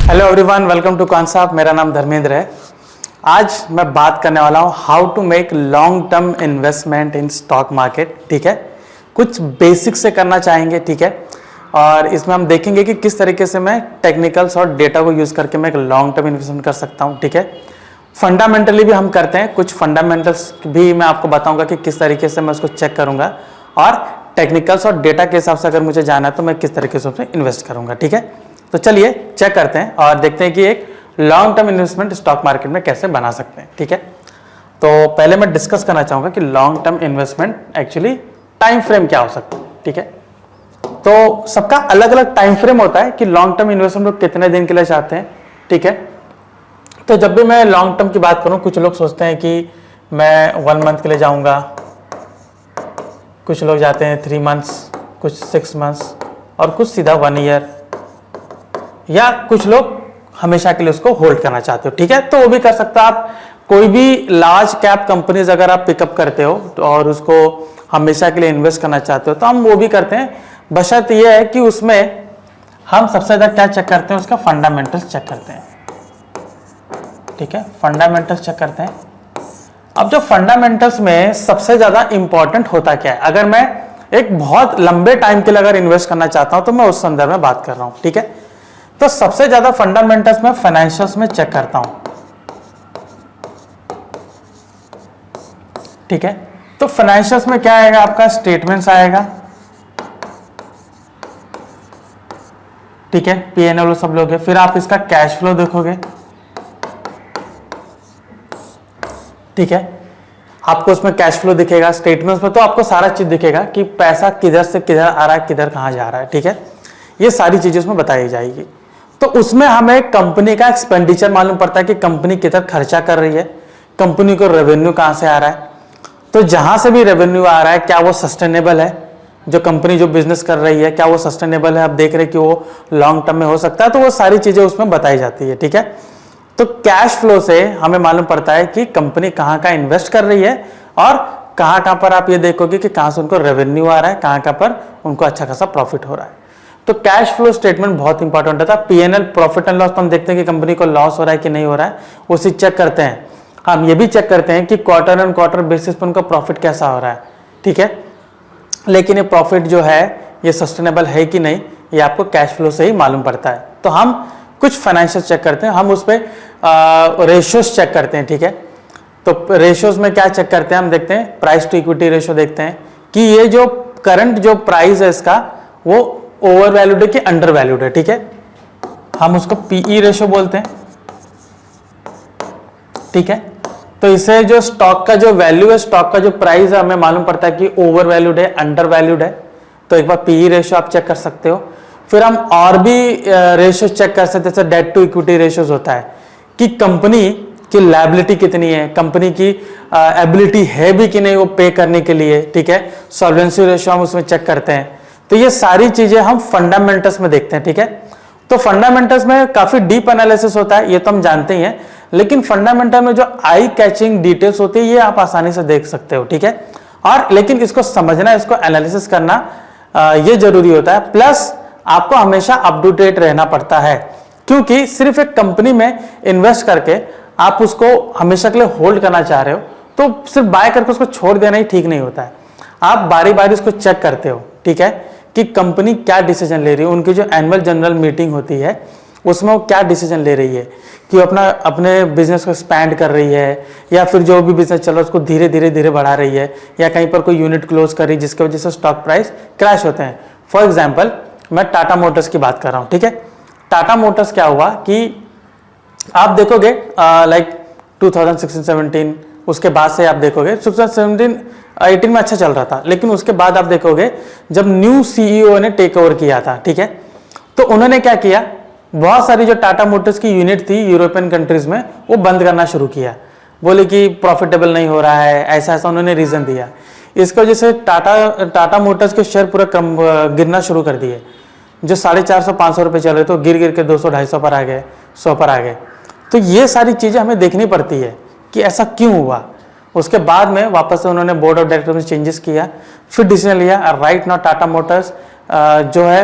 Hello everyone, welcome to concept. मेरा नाम धर्मेंद्र है। आज मैं बात करने वाला हूँ how to make long term investment in stock market. ठीक है, कुछ बेसिक से करना चाहेंगे। ठीक है, और इसमें हम देखेंगे कि किस तरीके से मैं टेक्निकल्स और डेटा को यूज़ करके मैं एक लॉन्ग टर्म इन्वेस्टमेंट कर सकता हूँ। ठीक है, फंडामेंटली भी हम करते हैं, कुछ फंडामेंटल्स भी मैं आपको बताऊंगा कि किस तरीके से मैं उसको चेक करूंगा, और टेक्निकल्स और डेटा के हिसाब से अगर मुझे जाना है तो मैं किस तरीके से उसमें इन्वेस्ट करूंगा। ठीक है, तो चलिए चेक करते हैं और देखते हैं कि एक long term investment stock market में कैसे बना सकते हैं। ठीक है, तो पहले मैं डिस्कस करना चाहूंगा कि long term investment actually time frame क्या हो सकता है। ठीक है, तो सबका अलग अलग टाइम फ्रेम होता है कि लॉन्ग टर्म इन्वेस्टमेंट लोग कितने दिन के लिए चाहते हैं। ठीक है, तो जब भी मैं लॉन्ग टर्म की बात करूं, कुछ लोग सोचते हैं कि मैं 1 मंथ के लिए जाऊंगा, कुछ लोग जाते हैं 3 मंथ्स, कुछ 6 मंथ्स, और कुछ सीधा 1 ईयर, या कुछ लोग हमेशा के लिए उसको होल्ड करना चाहते हो। ठीक है, तो वो भी कर सकते हो आप। कोई भी लार्ज कैप कंपनीज अगर आप पिकअप करते हो और उसको हमेशा के लिए इन्वेस्ट करना चाहते हो तो हम वो भी करते हैं, बशर्त ये है कि उसमें हम सबसे ज़्यादा क्या चेक करते हैं, उसका फंडामेंटल्स चेक करते हैं। ठीक है, फंडामेंटल्स चेक करते हैं। अब जो फंडामेंटल्स में सबसे ज़्यादा इंपॉर्टेंट होता क्या है, अगर मैं एक बहुत लंबे टाइम के लिए अगर इन्वेस्ट करना चाहता हूं तो मैं उस संदर्भ में बात कर रहा हूं। ठीक है, तो सबसे ज्यादा फंडामेंटल्स में फाइनेंशियल्स में चेक करता हूं। ठीक है, तो फाइनेंशियल्स में क्या आएगा, आपका स्टेटमेंट्स आएगा। ठीक है, P&L सब लोगे, फिर आप इसका कैश फ्लो देखोगे। ठीक है, आपको उसमें कैश फ्लो दिखेगा, स्टेटमेंट्स में तो आपको सारा चीज दिखेगा कि पैसा किधर से किधर आ रहा है, किधर कहां जा रहा है। ठीक है, ये सारी चीजें उसमें बताई जाएगी। तो उसमें हमें कंपनी का एक्सपेंडिचर मालूम पड़ता है कि कंपनी किधर खर्चा कर रही है, कंपनी को रेवेन्यू कहां से आ रहा है। तो जहां से भी रेवेन्यू आ रहा है, क्या वो सस्टेनेबल है, जो कंपनी जो बिजनेस कर रही है क्या वो सस्टेनेबल है, आप देख रहे हैं कि वो लॉन्ग टर्म में हो सकता है, तो वो सारी चीजें उसमें बताई जाती है। ठीक है, तो कैश फ्लो से हमें मालूम पड़ता है कि कंपनी कहां का इन्वेस्ट कर रही है, और कहां कहां पर आप ये देखोगे कि कहां से उनको रेवेन्यू आ रहा है, कहां कहां पर उनको अच्छा खासा प्रॉफिट हो रहा है। तो कैश फ्लो स्टेटमेंट बहुत इंपॉर्टेंट होता है। P&L प्रॉफिट एंड लॉस तो हम देखते हैं कि कंपनी को लॉस हो रहा है कि नहीं हो रहा है, उसे चेक करते हैं। हम ये भी चेक करते हैं कि क्वार्टर एंड क्वार्टर बेसिस पर उनका प्रॉफिट कैसा हो रहा है। ठीक है, लेकिन ये प्रॉफिट जो है ये सस्टेनेबल है कि नहीं, ये आपको कैश फ्लो से ही मालूम पड़ता है। तो हम कुछ फाइनेंशियल चेक करते हैं, हम उस पर रेशियोज चेक करते हैं। ठीक है, तो रेशियोज में क्या चेक करते हैं, हम देखते हैं प्राइस टू इक्विटी रेशियो, देखते हैं कि ये जो करंट जो प्राइस है इसका वो ओवर वैल्यूड है कि अंडर वैल्यूड है। ठीक है, हम उसको पीई रेशियो बोलते हैं। ठीक है, तो इसे जो स्टॉक का जो वैल्यू है, स्टॉक का जो प्राइस है, हमें मालूम पड़ता है कि ओवर वैल्यूड है, अंडर वैल्यूड है। तो एक बार पीई रेशियो आप चेक कर सकते हो। फिर हम और भी रेशियो चेक कर सकते हैं, जैसे डेट टू इक्विटी रेशियोज होता है कि कंपनी की लायबिलिटी कितनी है, कंपनी की एबिलिटी है भी कि नहीं वो पे करने के लिए। ठीक है, सॉल्वेंसी रेशियो हम उसमें चेक करते हैं। तो ये सारी चीजें हम फंडामेंटल्स में देखते हैं। ठीक है, तो फंडामेंटल्स में काफी डीप एनालिसिस होता है, ये तो हम जानते ही हैं, लेकिन फंडामेंटल में जो आई कैचिंग डिटेल्स होती है ये आप आसानी से देख सकते हो। ठीक है, और लेकिन इसको समझना, इसको एनालिसिस करना ये जरूरी होता है। प्लस आपको हमेशा अप टू डेट रहना पड़ता है, क्योंकि सिर्फ एक कंपनी में इन्वेस्ट करके आप उसको हमेशा के लिए होल्ड करना चाह रहे हो तो सिर्फ बाय करके उसको छोड़ देना ही ठीक नहीं होता है। आप बारी बारी उसको चेक करते हो। ठीक है, कि कंपनी क्या डिसीजन ले रही है, उनकी जो एनुअल जनरल मीटिंग होती है उसमें वो क्या डिसीजन ले रही है, कि वो अपने बिजनेस को एक्सपैंड कर रही है, या फिर जो भी बिजनेस चल रहा है उसको धीरे धीरे बढ़ा रही है, या कहीं पर कोई यूनिट क्लोज कर रही है जिसकी वजह से स्टॉक प्राइस क्रैश होते हैं। फॉर एग्जाम्पल मैं टाटा मोटर्स की बात कर रहा हूँ। ठीक है, टाटा मोटर्स क्या हुआ कि आप देखोगे लाइक 2016-17 उसके बाद से आप देखोगे 2017-18 में अच्छा चल रहा था, लेकिन उसके बाद आप देखोगे जब न्यू सीईओ ने टेक ओवर किया था। ठीक है, तो उन्होंने क्या किया, बहुत सारी जो टाटा मोटर्स की यूनिट थी यूरोपियन कंट्रीज में वो बंद करना शुरू किया, बोले कि प्रॉफिटेबल नहीं हो रहा है, ऐसा ऐसा उन्होंने रीजन दिया। इसकी वजह से टाटा मोटर्स के शेयर पूरा गिरना शुरू कर दिए। जो 450-500 रुपये चल रहे तो गिर गिर के 200-250 पर आ गए, 100 पर आ गए। तो ये सारी चीज़ें हमें देखनी पड़ती है कि ऐसा क्यों हुआ। उसके बाद में वापस से उन्होंने बोर्ड ऑफ डायरेक्टर में चेंजेस किया, फिर डिसीजन लिया। राइट नाउ टाटा मोटर्स जो है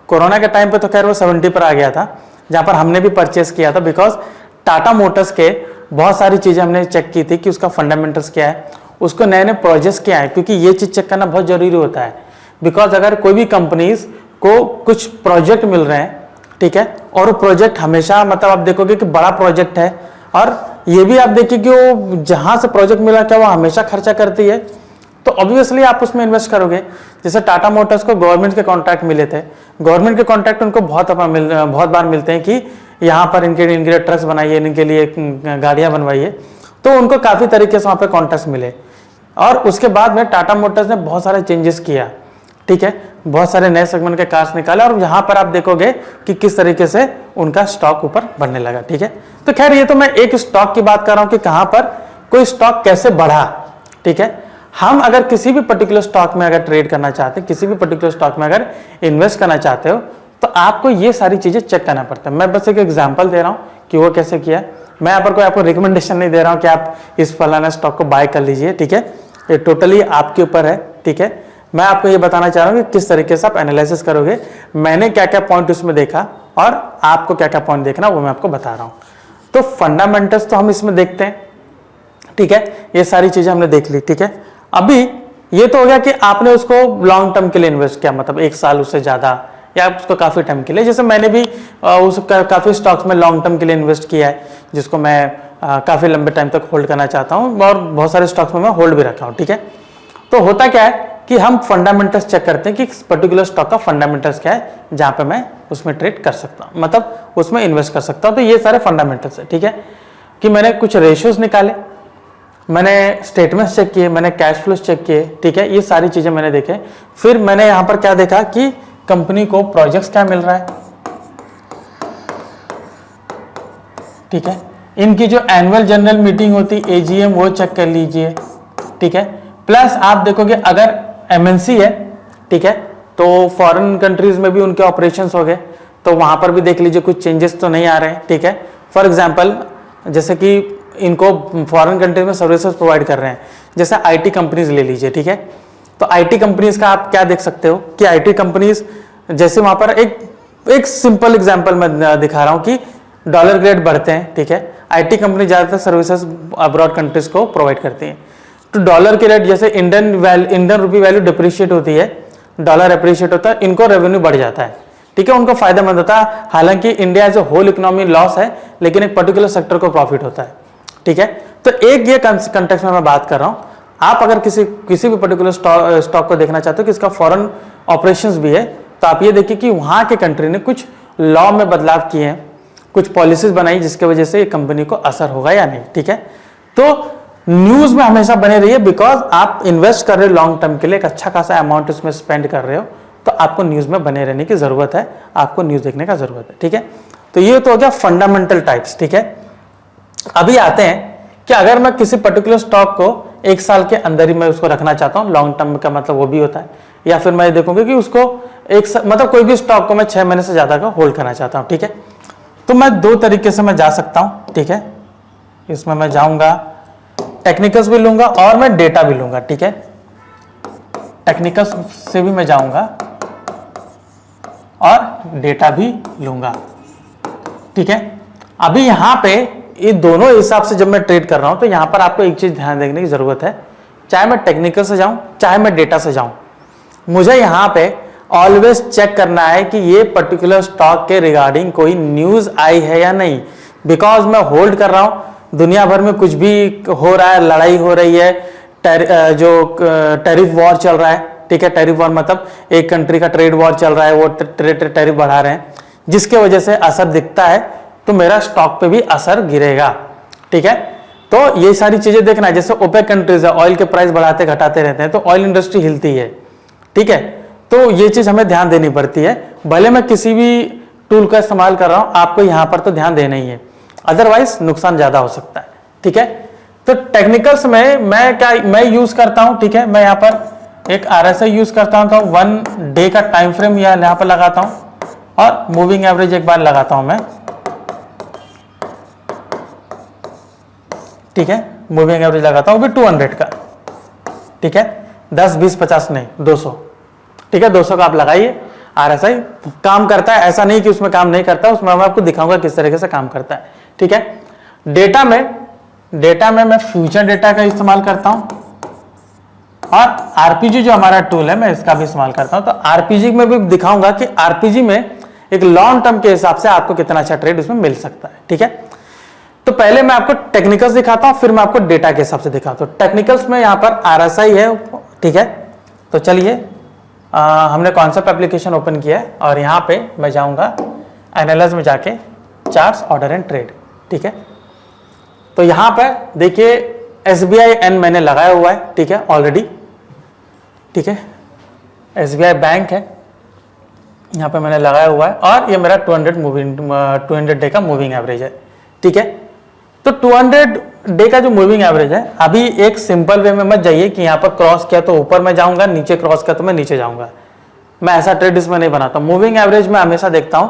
कोरोना के टाइम पे तो खैर वो 70 पर आ गया था, जहां पर हमने भी परचेस किया था, बिकॉज टाटा मोटर्स के बहुत सारी चीजें हमने चेक की थी कि उसका फंडामेंटल्स क्या है, उसको नए नए प्रोजेक्ट्स क्या है, क्योंकि ये चीज चेक करना बहुत जरूरी होता है। बिकॉज अगर कोई भी कंपनीज को कुछ प्रोजेक्ट मिल रहे हैं, ठीक है, और वो प्रोजेक्ट हमेशा मतलब आप देखोगे कि बड़ा प्रोजेक्ट है, और ये भी आप देखिए कि वो जहां से प्रोजेक्ट मिला क्या वो हमेशा खर्चा करती है, तो ऑब्वियसली आप उसमें इन्वेस्ट करोगे। जैसे टाटा मोटर्स को गवर्नमेंट के कॉन्ट्रैक्ट मिले थे, गवर्नमेंट के कॉन्ट्रैक्ट उनको बहुत बार मिलते हैं कि यहाँ पर इनके लिए ट्रक्स बनाइए, इनके लिए गाड़ियाँ बनवाइए, तो उनको काफ़ी तरीके से वहाँ पे कॉन्ट्रैक्ट मिले। और उसके बाद में टाटा मोटर्स ने बहुत सारे चेंजेस किया, ठीक है, बहुत सारे नए सेगमेंट के कार्स निकाले, और यहाँ पर आप देखोगे कि किस तरीके से उनका स्टॉक ऊपर बढ़ने लगा, ठीक है। तो खैर ये तो मैं एक स्टॉक की बात कर रहा हूँ कि कहाँ पर कोई स्टॉक कैसे बढ़ा, ठीक है। हम अगर किसी भी पर्टिकुलर स्टॉक में अगर ट्रेड करना चाहते हैं, किसी भी पर्टिकुलर स्टॉक में अगर इन्वेस्ट करना चाहते हो, तो आपको ये सारी चीजें चेक करना पड़ता है। मैं बस एक एग्जांपल दे रहा हूँ कि वो कैसे किया। मैं यहाँ पर कोई आपको रिकमेंडेशन नहीं दे रहा हूँ कि आप इस फलाना स्टॉक को बाय कर लीजिए, ठीक है, ये टोटली आपके ऊपर है, ठीक है। मैं आपको ये बताना चाह रहा हूँ कि किस तरीके से आप एनालिसिस करोगे, मैंने क्या क्या पॉइंट उसमें देखा और आपको क्या क्या पॉइंट देखना वो मैं आपको बता रहा हूँ। तो फंडामेंटल्स तो हम इसमें देखते हैं, ठीक है, ये सारी चीजें हमने देख ली, ठीक है। अभी ये तो हो गया कि आपने उसको लॉन्ग टर्म के लिए इन्वेस्ट किया, मतलब 1 साल उससे ज्यादा या उसको काफी टाइम के लिए, जैसे मैंने भी काफी स्टॉक्स में लॉन्ग टर्म के लिए इन्वेस्ट किया है, जिसको मैं काफी लंबे टाइम तक होल्ड करना चाहता हूँ, और बहुत सारे स्टॉक्स में मैं होल्ड भी रखा हूँ, ठीक है। तो होता क्या है कि हम फंडामेंटल्स चेक करते हैं कि पर्टिकुलर स्टॉक का फंडामेंटल्स क्या है, जहां पे मैं उसमें ट्रेड कर सकता हूं, मतलब उसमें इन्वेस्ट कर सकता हूं। तो ये सारे फंडामेंटल्स है, ठीक है, कि मैंने कुछ रेशियोज निकाले, मैंने स्टेटमेंट्स चेक किए, मैंने कैश फ्लोज चेक किए, ठीक है, ये सारी चीजें मैंने देखे। फिर मैंने यहां पर क्या देखा कि कंपनी को प्रोजेक्ट्स क्या मिल रहा है, ठीक है, इनकी जो एनुअल जनरल मीटिंग होती AGM वो चेक कर लीजिए, ठीक है। प्लस आप देखोगे अगर MNC है, ठीक है, तो फॉरेन कंट्रीज में भी उनके ऑपरेशंस हो गए, तो वहां पर भी देख लीजिए कुछ चेंजेस तो नहीं आ रहे हैं, ठीक है। फॉर एग्जांपल जैसे कि इनको फॉरेन कंट्रीज में सर्विसेज प्रोवाइड कर रहे हैं, जैसे IT कंपनीज ले लीजिए, ठीक है। तो IT कंपनीज का आप क्या देख सकते हो कि IT कंपनीज जैसे वहां पर एक सिंपल एग्जाम्पल मैं दिखा रहा हूं कि डॉलर ग्रेड बढ़ते हैं, ठीक है, IT कंपनी ज्यादातर सर्विसेज अब्रॉड कंट्रीज को प्रोवाइड करती हैं। तो डॉलर के रेट जैसे इंडियन रुपी वैल्यू डिप्रिशिएट होती है, डॉलर अप्रिशिएट होता है, इनको रेवेन्यू बढ़ जाता है, ठीक है, उनको फायदेमंद होता है। हालांकि India as a whole economy loss है, लेकिन एक पर्टिकुलर सेक्टर को प्रॉफिट होता है, ठीक है। तो एक ये कंटेक्स्ट में मैं बात कर रहा हूं, आप अगर किसी भी पर्टिकुलर स्टॉक को देखना चाहते हो कि इसका फॉरेन ऑपरेशंस भी है, तो आप ये देखिए कि वहां के कंट्री ने कुछ लॉ में बदलाव किए हैं, कुछ पॉलिसीज बनाई जिसके वजह से कंपनी को असर होगा या नहीं, ठीक है। तो न्यूज में हमेशा बने रहिए, बिकॉज आप इन्वेस्ट कर रहे हो लॉन्ग टर्म के लिए, एक अच्छा खासा अमाउंट उसमें स्पेंड कर रहे हो, तो आपको न्यूज में बने रहने की जरूरत है, आपको न्यूज देखने का जरूरत है, ठीक है। तो ये तो हो गया फंडामेंटल टाइप्स, ठीक है। अभी आते हैं कि अगर मैं किसी पर्टिकुलर स्टॉक को 1 साल के अंदर ही मैं उसको रखना चाहता हूँ, लॉन्ग टर्म का मतलब वो भी होता है, या फिर मैं देखूंगा कि उसको मतलब कोई भी स्टॉक को मैं 6 महीने से ज्यादा का होल्ड करना चाहता हूँ, ठीक है। तो मैं 2 तरीके से मैं जा सकता हूँ, ठीक है। इसमें मैं जाऊंगा, टेक्निकल्स भी लूंगा और मैं डेटा भी लूंगा, ठीक है, टेक्निकल्स से भी मैं जाऊंगा और डेटा भी लूंगा, ठीक है। अभी यहां पे ये दोनों हिसाब से जब मैं ट्रेड कर रहा हूं, तो यहां पर आपको एक चीज ध्यान देने की जरूरत है, चाहे मैं टेक्निकल से जाऊं चाहे मैं डेटा से जाऊं, मुझे यहां पे ऑलवेज चेक करना है कि ये पर्टिकुलर स्टॉक के रिगार्डिंग कोई न्यूज आई है या नहीं। बिकॉज मैं होल्ड कर रहा हूं, दुनिया भर में कुछ भी हो रहा है, लड़ाई हो रही है, जो टैरिफ वॉर चल रहा है, ठीक है, टैरिफ वॉर मतलब एक कंट्री का ट्रेड वॉर चल रहा है, वो टैरिफ बढ़ा रहे हैं, जिसके वजह से असर दिखता है, तो मेरा स्टॉक पे भी असर गिरेगा, ठीक है। तो ये सारी चीजें देखना है, जैसे ओपेक कंट्रीज है, ऑयल के प्राइस बढ़ाते घटाते रहते हैं, तो ऑयल इंडस्ट्री हिलती है, ठीक है। तो ये चीज हमें ध्यान देनी पड़ती है, भले मैं किसी भी टूल का इस्तेमाल कर रहा हूं, आपको यहां पर तो ध्यान देना ही है, अदरवाइज नुकसान ज्यादा हो सकता है, ठीक है। तो टेक्निकल्स में मैं यूज करता हूं, ठीक है, मैं यहां पर एक RSI यूज करता हूं, तो 1 डे का टाइम फ्रेम यहां पर लगाता हूं और मूविंग एवरेज एक बार लगाता हूं मैं, ठीक है, मूविंग एवरेज लगाता हूं भी 200 का, ठीक है, 10 20 50 नहीं 200, ठीक है, 200 का आप लगाइए। RSI काम करता है, ऐसा नहीं कि उसमें काम नहीं करता, उसमें मैं आपको दिखाऊंगा किस तरीके से काम करता है। ठीक है, डेटा में मैं फ्यूचर डेटा का इस्तेमाल करता हूं और आरपीजी जो हमारा टूल है मैं इसका भी इस्तेमाल करता हूं। तो आरपीजी में भी दिखाऊंगा कि आरपीजी में एक लॉन्ग टर्म के हिसाब से आपको कितना अच्छा ट्रेड उसमें मिल सकता है। ठीक है, तो पहले मैं आपको टेक्निकल्स दिखाता हूं, फिर मैं आपको डेटा के हिसाब से दिखाता हूं। टेक्निकल्स में यहां पर RSI है। ठीक है, तो चलिए हमने कॉन्सेप्ट एप्लीकेशन ओपन किया है और यहां पे मैं जाऊंगा एनालाइज में जाके चार्ट्स, ऑर्डर एंड ट्रेड। ठीक है, तो यहां पर देखिए SBI N मैंने लगाया हुआ है। ठीक है, ऑलरेडी। ठीक है, SBI बैंक है, यहां पे मैंने लगाया हुआ है और ये मेरा 200 डे का मूविंग एवरेज है। ठीक है, तो 200 डे का जो मूविंग एवरेज है, अभी एक सिंपल वे में मत जाइए कि यहां पर क्रॉस किया तो ऊपर में जाऊंगा, नीचे क्रॉस किया तो मैं नीचे जाऊंगा। मैं ऐसा ट्रेड इसमें नहीं बनाता। मूविंग एवरेज में हमेशा देखता हूं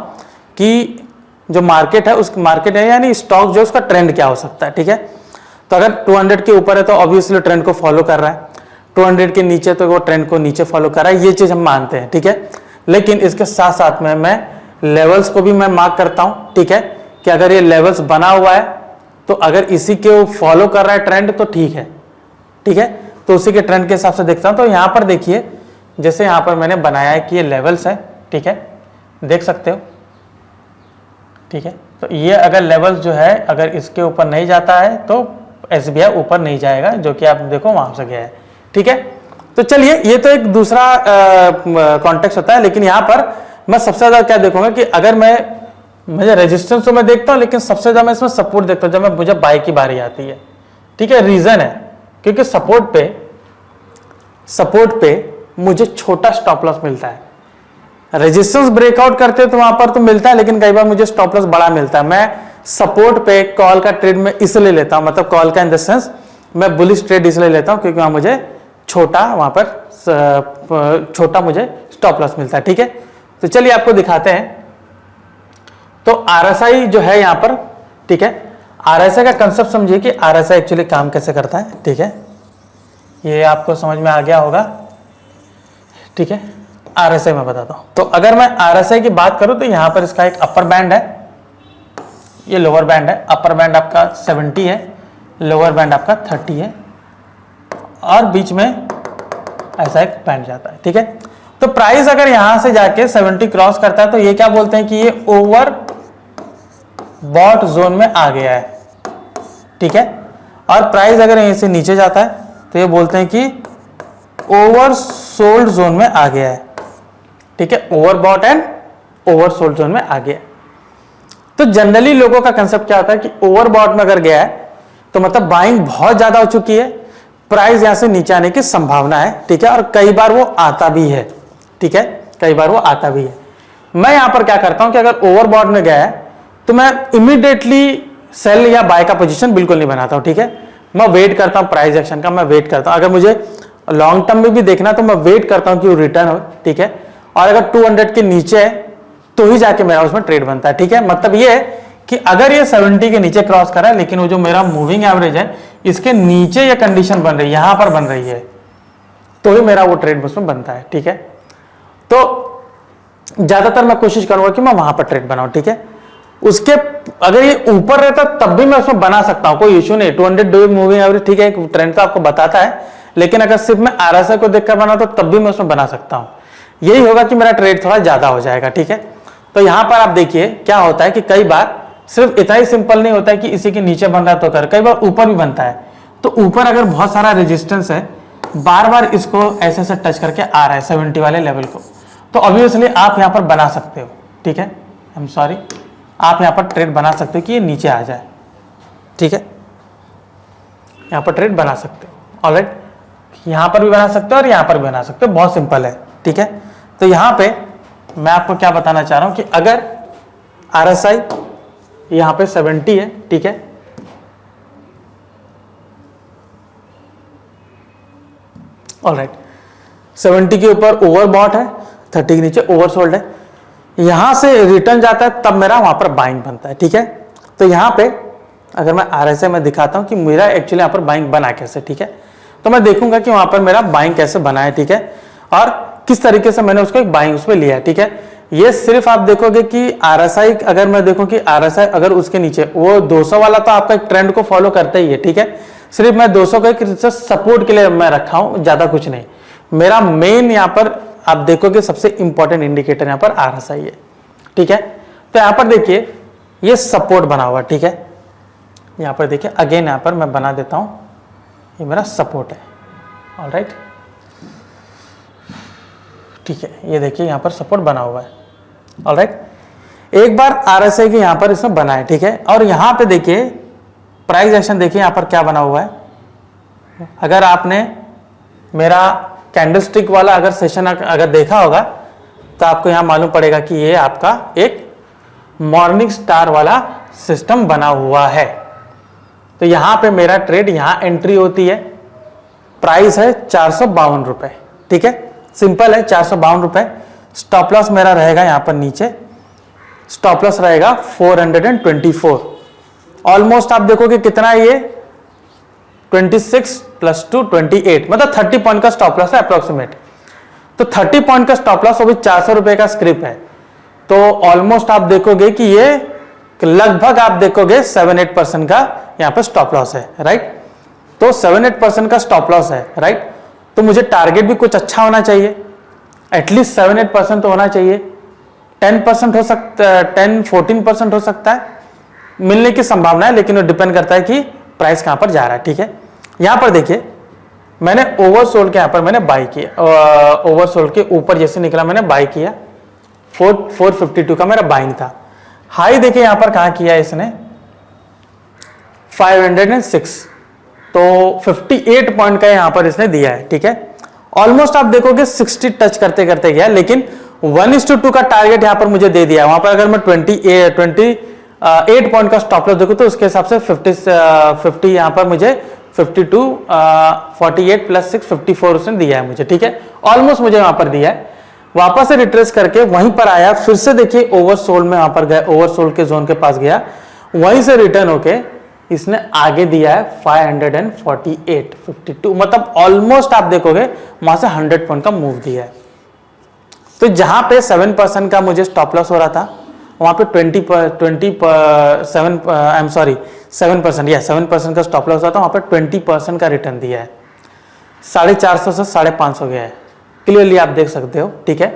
कि जो मार्केट है, उस मार्केट है यानी स्टॉक जो उसका ट्रेंड क्या हो सकता है। ठीक है, तो अगर 200 के ऊपर है तो ऑब्वियसली ट्रेंड को फॉलो कर रहा है, 200 के नीचे तो वो ट्रेंड को नीचे फॉलो कर रहा है, ये चीज हम मानते हैं। ठीक है, लेकिन इसके साथ साथ में मैं लेवल्स को भी मैं मार्क करता हूं। ठीक है, कि अगर ये लेवल्स बना हुआ है तो अगर इसी के फॉलो कर रहा है ट्रेंड तो ठीक है। ठीक है, तो उसी के ट्रेंड के हिसाब से देखता हूं। तो यहां पर देखिए, जैसे यहां पर मैंने बनाया है कि ये लेवल्स है। ठीक है, देख सकते हो। ठीक है, तो ये अगर लेवल्स जो है अगर इसके ऊपर नहीं जाता है तो SBI ऊपर नहीं जाएगा, जो कि आप देखो वहां से गया है। ठीक है, तो चलिए, ये तो एक दूसरा कॉन्टेक्स्ट होता है, लेकिन यहां पर मैं सबसे ज्यादा क्या देखूंगा कि अगर मुझे रेजिस्टेंस तो मैं देखता हूं, लेकिन सबसे ज्यादा मैं इसमें सपोर्ट देखता हूं जब मुझे बाय की बारी आती है। ठीक है, रीजन है क्योंकि सपोर्ट पे मुझे छोटा स्टॉप लॉस मिलता है। रेजिस्टेंस ब्रेकआउट करते तो वहां पर तो मिलता है, लेकिन कई बार मुझे स्टॉप लॉस बड़ा मिलता है। मैं सपोर्ट पे कॉल का ट्रेड में इसलिए लेता हूं, मतलब कॉल का इन द सेंस मैं बुलिश ट्रेड इसलिए लेता हूं क्योंकि वहां मुझे वहां पर छोटा मुझे स्टॉप लॉस मिलता है। ठीक है, तो चलिए आपको दिखाते हैं। तो RSI जो है यहां पर, ठीक है, RSI का कंसेप्ट समझिए कि RSI एक्चुअली काम कैसे करता है। ठीक है, ये आपको समझ में आ गया होगा। ठीक है, RSI मैं बताता हूं। तो अगर मैं RSI की बात करूं तो यहां पर इसका एक अपर बैंड है, ये लोअर बैंड है। अपर बैंड आपका 70 है, लोअर बैंड आपका 30 है और बीच में ऐसा एक बैंड जाता है। ठीक है, तो प्राइस अगर यहां से जाके 70 क्रॉस करता है तो ये क्या बोलते हैं कि ये ओवर बॉट जोन में आ गया है। ठीक है, और प्राइस अगर यहीं से नीचे जाता है तो ये बोलते हैं कि ओवर सोल्ड जोन में आ गया है। ठीक है, overbought and oversold zone में आ गया है। तो जनरली लोगों का कंसेप्ट क्या होता है कि ओवर बॉट में अगर गया है तो मतलब बाइंग बहुत ज्यादा हो चुकी है, प्राइस यहां से नीचे आने की संभावना है। ठीक है, और कई बार वो आता भी है। ठीक है, कई बार वो आता भी है। मैं यहां पर क्या करता हूं कि अगर ओवर बॉट में गया है तो मैं इमीडिएटली सेल या बाय का पोजीशन बिल्कुल नहीं बनाता हूं। ठीक है, मैं वेट करता हूं प्राइस एक्शन का, मैं वेट करता हूं। अगर मुझे लॉन्ग टर्म में भी देखना तो मैं वेट करता हूं कि वो रिटर्न हो। ठीक है, और अगर 200 के नीचे है तो ही जाके मेरा उसमें ट्रेड बनता है। ठीक है, मतलब ये है कि अगर ये 70 के नीचे क्रॉस करा है लेकिन वो जो मेरा मूविंग एवरेज है इसके नीचे ये कंडीशन बन रही है, यहां पर बन रही है, तो ही मेरा वो ट्रेड उसमें बनता है। ठीक है, तो ज्यादातर मैं कोशिश करूंगा कि मैं वहां पर ट्रेड बनाऊं। ठीक है, उसके अगर ये ऊपर रहता तब भी मैं उसमें बना सकता हूं, कोई इश्यू नहीं। 200 डे मूविंग एवरेज ठीक है, ट्रेंड तो आपको बताता है, लेकिन अगर सिर्फ मैं RSI को देखकर बना तो तब भी मैं उसमें बना सकता हूं। यही होगा कि मेरा ट्रेड थोड़ा ज्यादा हो जाएगा। ठीक है, तो यहां पर आप देखिए क्या होता है कि कई बार सिर्फ इतना ही सिंपल नहीं होता है कि इसी के नीचे बन रहा तो कर, कई बार ऊपर भी बनता है। तो ऊपर अगर बहुत सारा रेजिस्टेंस है, बार बार इसको ऐसे से टच करके आ रहा है 70 वाले लेवल को, तो ऑब्वियसली आप यहां पर बना सकते हो। ठीक है, आई एम सॉरी, आप यहां पर ट्रेड बना सकते हो कि ये नीचे आ जाए। ठीक है, यहां पर ट्रेड बना सकते हो। ऑलराइट, यहां पर भी बना सकते हो और यहां पर भी बना सकते हो, बहुत सिंपल है। ठीक है, तो यहां पे मैं आपको क्या बताना चाह रहा हूं कि अगर RSI यहां पे 70 है, ठीक है, ऑलराइट, 70 के ऊपर ओवरबॉट है, 30 के नीचे ओवरसोल्ड है, यहां से रिटर्न जाता है तब मेरा वहां पर बाइंग बनता है। ठीक है, तो यहां पे अगर मैं RSI में दिखाता हूं कि मेरा एक्चुअली यहां पर बाइंग बना कैसे। ठीक है, तो मैं देखूंगा कि वहां पर मेरा बाइंग कैसे बना है। ठीक है, और किस तरीके से मैंने उसको एक बाइंग उस पर लिया है, ठीक है। ये सिर्फ आप देखोगे कि RSI, अगर मैं देखूं कि RSI अगर उसके नीचे, वो 200 वाला तो आपका एक ट्रेंड को फॉलो करता ही है, ठीक है। सिर्फ मैं 200 को एक सपोर्ट के लिए मैं रखा हूं, ज्यादा कुछ नहीं। मेरा मेन यहाँ पर आप देखोगे सबसे इंपॉर्टेंट इंडिकेटर यहाँ पर RSI है, ठीक है। तो यहाँ पर देखिए ये सपोर्ट बना हुआ, ठीक है। यहाँ पर देखिए अगेन यहाँ पर मैं बना देता हूं, ये मेरा सपोर्ट है, ऑलराइट, ठीक है। ये देखिए यहाँ पर सपोर्ट बना हुआ है, ऑलराइट। एक बार RSI के यहाँ पर इसमें बना है, ठीक है। और यहाँ पे देखिए प्राइस एक्शन देखिए यहाँ पर क्या बना हुआ है। अगर आपने मेरा कैंडलस्टिक वाला अगर सेशन अगर देखा होगा तो आपको यहाँ मालूम पड़ेगा कि ये आपका एक मॉर्निंग स्टार वाला सिस्टम बना हुआ है। तो यहाँ पे मेरा ट्रेड यहाँ एंट्री होती है, प्राइस है 452 रुपए, ठीक है, सिंपल है 452 रुपए। स्टॉप लॉस मेरा रहेगा यहाँ पर नीचे, स्टॉप लॉस रहेगा 424। ऑलमोस्ट आप देखोगे कितना है ये 26 + 2 28, मतलब 30 पॉइंट का स्टॉप लॉस है अप्रोक्सीमेट। तो 30 पॉइंट का स्टॉप लॉस, वो भी 400 रुपए का स्क्रिप है। तो ऑलमोस्ट आप देखोगे कि ये लगभग आप देखोगे 7-8% का यहाँ पर स्टॉप लॉस है, राइट। तो 7-8% का स्टॉप लॉस है, राइट। तो मुझे टारगेट भी कुछ अच्छा होना चाहिए, एटलीस्ट 7-8% तो होना चाहिए। 10% हो सकता है, 10-14% हो सकता है मिलने की संभावना है, लेकिन वो डिपेंड करता है कि प्राइस कहां पर जा रहा है, ठीक है। यहां पर देखिए मैंने ओवरसोल्ड के यहाँ पर मैंने बाई किया, ओवरसोल्ड के ऊपर जैसे निकला मैंने बाई किया, 452 का मेरा बाइंग था। हाई देखिए यहां पर कहां किया इसने 506, तो 58 पॉइंट का यहां पर इसने दिया है, ठीक है। ऑलमोस्ट आप देखोगे 60 टच करते करते गया, लेकिन 1:2 का टारगेट यहां पर मुझे दे दिया है। वहां पर अगर मैं 28 पॉइंट का स्टॉप लॉस देखूं तो उसके हिसाब से 50 यहां पर मुझे 52 48 + 6 54 उसने दिया है मुझे, ठीक है। ऑलमोस्ट मुझे वहां पर दिया है। वापस से रिट्रेस करके वहीं पर आया, फिर से देखिए ओवरसोल्ड में वहां पर गया, ओवरसोल्ड के जोन के पास गया, वहीं से रिटर्न होके इसने आगे दिया है 548 52, मतलब ऑलमोस्ट आप देखोगे वहां से 100 पॉइंट का मूव दिया है। तो जहां पे 7% का मुझे स्टॉप लॉस हो रहा था, वहां पे 7% का स्टॉप लॉस था, वहां पे 20% का रिटर्न दिया है। 450 से 550 गया है, क्लियरली आप देख सकते हो, ठीक है।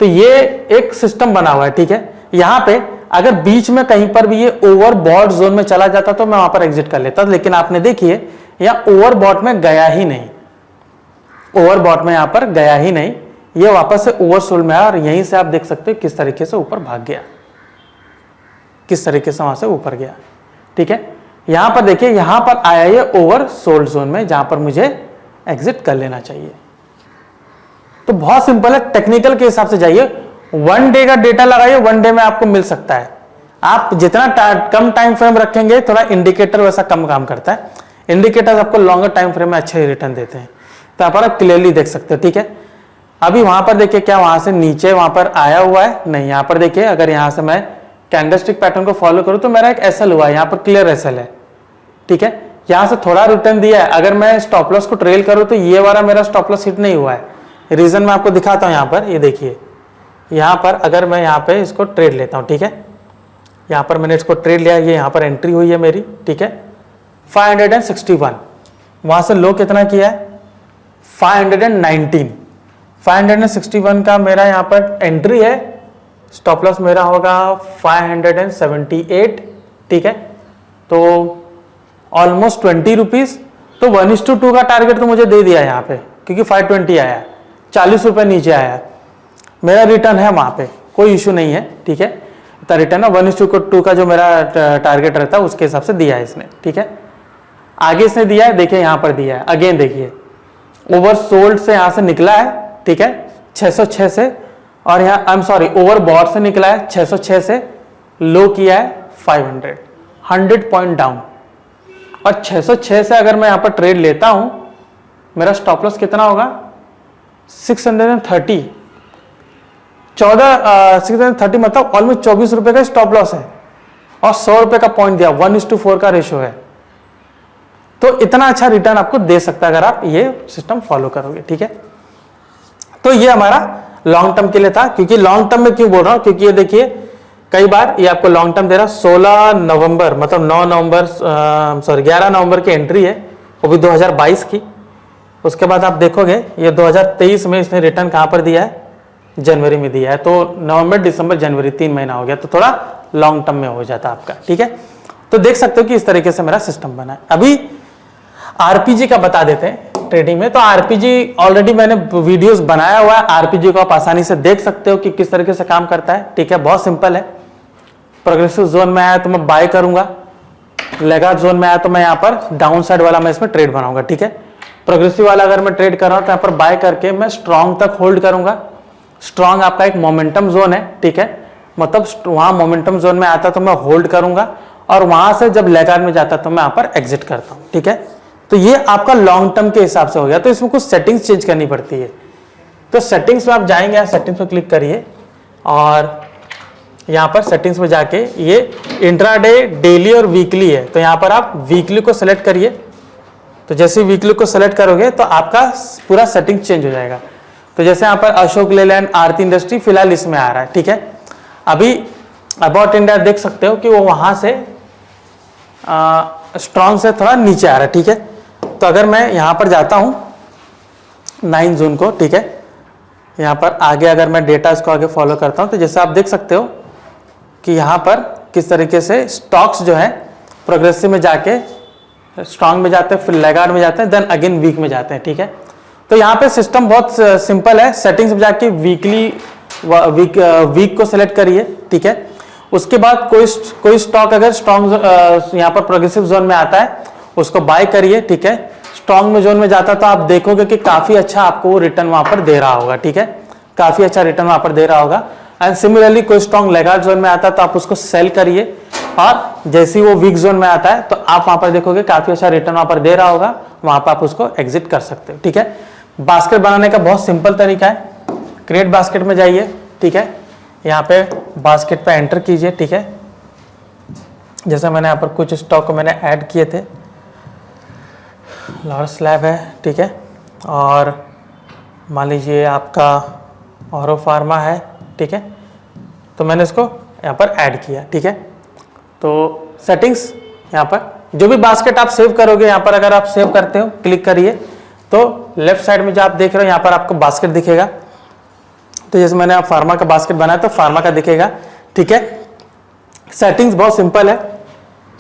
तो ये एक सिस्टम बना हुआ है, ठीक है। यहां पे अगर बीच में कहीं पर भी ये ओवरबॉट जोन में चला जाता तो मैं वहां पर एग्जिट कर लेता, लेकिन आपने देखिए यहां ओवरबॉट में गया ही नहीं, ओवरबॉट में यहां पर गया ही नहीं, ये वापस से ओवरसोल्ड में आया और यहीं से आप देख सकते हो किस तरीके से ऊपर भाग गया, किस तरीके से वहां से ऊपर गया, ठीक है। यहां पर देखिए यहां पर आया ये ओवरसोल्ड जोन में, जहां पर मुझे एग्जिट कर लेना चाहिए। तो बहुत सिंपल है, टेक्निकल के हिसाब से जाइए, 1 डे का डेटा लगाइए, 1 डे में आपको मिल सकता है। आप जितना कम टाइम फ्रेम रखेंगे, थोड़ा इंडिकेटर वैसा कम काम करता है, इंडिकेटर आपको लॉन्गर टाइम फ्रेम में अच्छे रिटर्न देते हैं। तो यहाँ पर आप क्लियरली देख सकते हो, ठीक है। अभी वहां पर देखिए क्या वहां से नीचे वहां पर आया हुआ है, नहीं। यहाँ पर देखिए अगर यहां से मैं कैंडलस्टिक पैटर्न को फॉलो करूं तो मेरा एक एसएल हुआ है, यहाँ पर क्लियर एसएल है, ठीक है। यहां से थोड़ा रिटर्न दिया है, अगर मैं स्टॉप लॉस को ट्रेल करूं तो ये वाला मेरा स्टॉप लॉस हिट नहीं हुआ है। रीजन मैं आपको दिखाता हूं, यहाँ पर ये देखिए, यहाँ पर अगर मैं यहाँ पे इसको ट्रेड लेता हूँ, ठीक है, यहाँ पर मैंने इसको ट्रेड लिया, ये यहाँ पर एंट्री हुई है मेरी, ठीक है, 561, वहां से लो कितना किया है 519, 561 का मेरा यहाँ पर एंट्री है, स्टॉप लॉस मेरा होगा 578, ठीक है। तो ऑलमोस्ट 20 रुपीज, तो 1:2 का टारगेट तो मुझे दे दिया है यहाँ पे, क्योंकि 520 आया है, 40 रुपए नीचे आया है, मेरा रिटर्न है वहां पे, कोई इशू नहीं है, ठीक है। तो रिटर्न है 1:2 का जो मेरा टारगेट रहता है उसके हिसाब से दिया है इसने, ठीक है। आगे इसने दिया है, देखिए यहाँ पर दिया है, अगेन देखिए ओवरसोल्ड से यहाँ से निकला है, ठीक है, 606 से, और यहाँ आई एम सॉरी ओवरबॉट से निकला है 606 से, लो किया है 500, 100 पॉइंट डाउन। और 606 से अगर मैं यहाँ पर ट्रेड लेता हूं, मेरा स्टॉप लॉस कितना होगा 630, 630 मतलब ऑलमोस्ट 24 रुपए का स्टॉप लॉस है, और 100 रुपए का पॉइंट दिया, 1:4 का रेशो है। तो इतना अच्छा रिटर्न आपको दे सकता है अगर आप ये सिस्टम फॉलो करोगे, ठीक है। तो ये हमारा लॉन्ग टर्म के लिए था। क्योंकि लॉन्ग टर्म में क्यों बोल रहा हूं, क्योंकि ये देखिए कई बार ये आपको लॉन्ग टर्म दे रहा, 16 नवंबर मतलब 11 नवंबर की एंट्री है, वो भी 2022 की। उसके बाद आप देखोगे ये 2023 में इसने रिटर्न कहां पर दिया है, जनवरी में दिया है। तो नवंबर दिसंबर जनवरी 3 महीना हो गया, तो थोड़ा लॉन्ग टर्म में हो जाता आपका। ठीक है, तो देख सकते हो कि इस तरीके से मेरा सिस्टम बना है। अभी आरपीजी का बता देते हैं ट्रेडिंग में। तो आरपीजी ऑलरेडी मैंने वीडियोस बनाया हुआ है, आरपीजी को आप आसानी से देख सकते हो कि किस तरीके से काम करता है। ठीक है, बहुत सिंपल है। प्रोग्रेसिव जोन में आया तो मैं बाय करूंगा, लैगार्ड जोन में आया तो मैं यहाँ पर डाउन साइड वाला मैं इसमें ट्रेड बनाऊंगा। ठीक है, प्रोग्रेसिव वाला अगर मैं ट्रेड कर रहा हूं तो यहाँ पर बाय करके मैं स्ट्रॉन्ग तक होल्ड करूंगा। स्ट्रॉन्ग आपका एक मोमेंटम जोन है। ठीक है, मतलब वहां मोमेंटम जोन में आता तो मैं होल्ड करूंगा, और वहां से जब लैगार्ड में जाता तो मैं यहाँ पर एग्जिट करता हूं। ठीक है, तो ये आपका लॉन्ग टर्म के हिसाब से हो गया। तो इसमें कुछ सेटिंग्स चेंज करनी पड़ती है। तो सेटिंग्स में आप जाएंगे, यहाँ सेटिंग्स में क्लिक करिए, और यहाँ पर सेटिंग्स में जाके ये इंट्राडे, डेली और वीकली है, तो यहाँ पर आप वीकली को सेलेक्ट करिए। तो जैसे वीकली को सेलेक्ट करोगे तो आपका पूरा सेटिंग चेंज हो जाएगा। तो जैसे यहाँ पर अशोक लेलैंड, आरती इंडस्ट्री फिलहाल इसमें आ रहा है। ठीक है, अभी अबाउट इंडिया देख सकते हो कि वो वहां से स्ट्रॉन्ग से थोड़ा नीचे आ रहा है। ठीक है, तो अगर मैं यहाँ पर जाता हूँ 9 जून को, ठीक है, यहाँ पर आगे अगर मैं डेटा इसको आगे फॉलो करता हूँ, तो जैसे आप देख सकते हो कि यहाँ पर किस तरीके से स्टॉक्स जो है प्रोग्रेसिव में जाके स्ट्रॉन्ग में जाते हैं, फिर लैगार्ड में जाते हैं, देन अगेन वीक में जाते हैं। ठीक है, तो यहाँ पे सिस्टम बहुत सिंपल है। सेटिंग्स में जाके वीक को सेलेक्ट करिए। ठीक है, उसके बाद कोई स्टॉक अगर स्ट्रॉन्ग यहाँ पर प्रोग्रेसिव जोन में आता है उसको बाय करिए। ठीक है, स्ट्रॉन्ग में जोन में जाता तो आप देखोगे कि काफी अच्छा आपको वो रिटर्न वहां पर दे रहा होगा। ठीक है, काफी अच्छा रिटर्न वहां पर दे रहा होगा। एंड सिमिलरली कोई स्ट्रॉन्ग लैगार्ड जोन में आता है तो आप उसको सेल करिए, और जैसे ही वो वीक जोन में आता है तो आप वहां पर देखोगे काफी अच्छा रिटर्न वहां पर दे रहा होगा, वहां पर आप उसको एग्जिट कर सकते हो। ठीक है, बास्केट बनाने का बहुत सिंपल तरीका है। क्रिएट बास्केट में जाइए। ठीक है, यहाँ पे बास्केट पे एंटर कीजिए। ठीक है, जैसे मैंने यहाँ पर कुछ स्टॉक को मैंने ऐड किए थे, लॉर स्लैब है। ठीक है, और मान लीजिए आपका ऑरो फार्मा है। ठीक है, तो मैंने इसको यहाँ पर ऐड किया। ठीक है, तो सेटिंग्स यहाँ पर जो भी बास्केट आप सेव करोगे, यहाँ पर अगर आप सेव करते हो क्लिक करिए तो लेफ्ट साइड में जो आप देख रहे हो यहाँ पर आपको बास्केट दिखेगा। तो जैसे मैंने आप फार्मा का बास्केट बनाया तो फार्मा का दिखेगा। ठीक है, सेटिंग्स बहुत सिंपल है।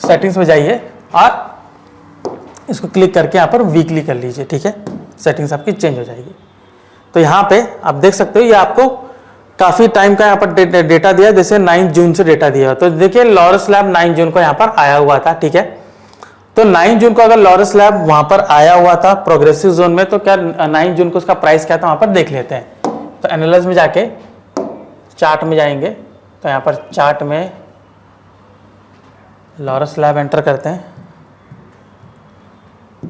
सेटिंग्स में जाइए और इसको क्लिक करके यहाँ पर वीकली कर लीजिए। ठीक है, सेटिंग्स आपकी चेंज हो जाएगी। तो यहाँ पे आप देख सकते हो ये आपको काफी टाइम का यहाँ पर डेटा दिया, जैसे 9 जून से डेटा दिया। तो देखिए लॉरस लैब 9 जून को यहाँ पर आया हुआ था। ठीक है, तो 9 जून को अगर लॉरस लैब वहां पर आया हुआ था प्रोग्रेसिव जोन में, तो क्या 9 जून को उसका प्राइस क्या था वहां पर देख लेते हैं। तो एनालिसिस में जाके चार्ट में जाएंगे, तो यहाँ पर चार्ट में लॉरस लैब एंटर करते हैं,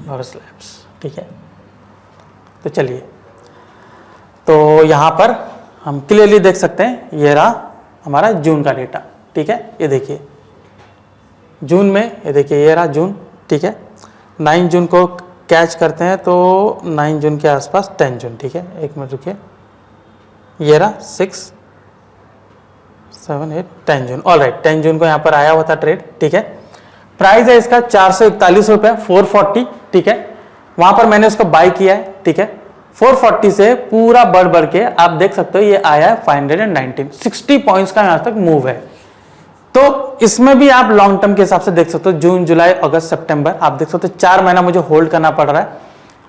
लॉरस लैब्स। ठीक है, तो चलिए, तो यहाँ पर हम क्लियरली देख सकते हैं ये रहा हमारा जून का डेटा। ठीक है, ये देखिए जून में, ये देखिए ये रहा जून। ठीक है, 9 जून को कैच करते हैं तो 9 जून के आसपास 10 जून। ठीक है, एक मिनट रुकिए, ये रहा 6, 7, 8, 10 जून। ऑल राइट, 10 जून को यहाँ पर आया हुआ था ट्रेड। ठीक है, प्राइस है इसका 441 रुपये, 440। ठीक है, वहां पर मैंने उसको बाय किया है। ठीक है, 440 से पूरा बढ़ के आप देख सकते हो ये आया है 519, 60 पॉइंट्स का यहाँ तक मूव है। तो इसमें भी आप लॉन्ग टर्म के हिसाब से देख सकते हो, जून, जुलाई, अगस्त, सितंबर, आप देख सकते हो 4 महीना मुझे होल्ड करना पड़ रहा है,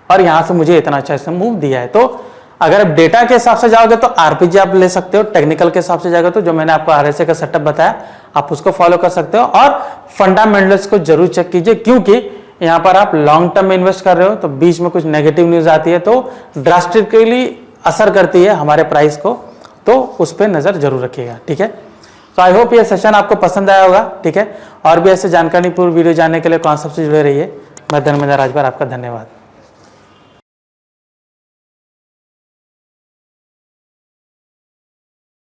और यहां से मुझे इतना अच्छा इसने मूव दिया है। तो अगर आप डेटा के हिसाब से जाओगे तो आरपीजी आप ले सकते हो, टेक्निकल के हिसाब से जाओगे तो जो मैंने आपको आरएसए का सेटअप बताया आप उसको फॉलो कर सकते हो, और फंडामेंटल्स को जरूर चेक कीजिए, क्योंकि यहाँ पर आप लॉन्ग टर्म में इन्वेस्ट कर रहे हो तो बीच में कुछ नेगेटिव न्यूज आती है तो ड्रास्टिकली असर करती है हमारे प्राइस को, तो उस पर नजर जरूर रखिएगा। ठीक है, तो आई होप ये सेशन आपको पसंद आया होगा। ठीक है, और भी ऐसे जानकारी पूर्ण वीडियो जानने के लिए कॉन्सेप्ट से जुड़े रहिए। मैं धर्मेंद्र राजभर, आपका धन्यवाद।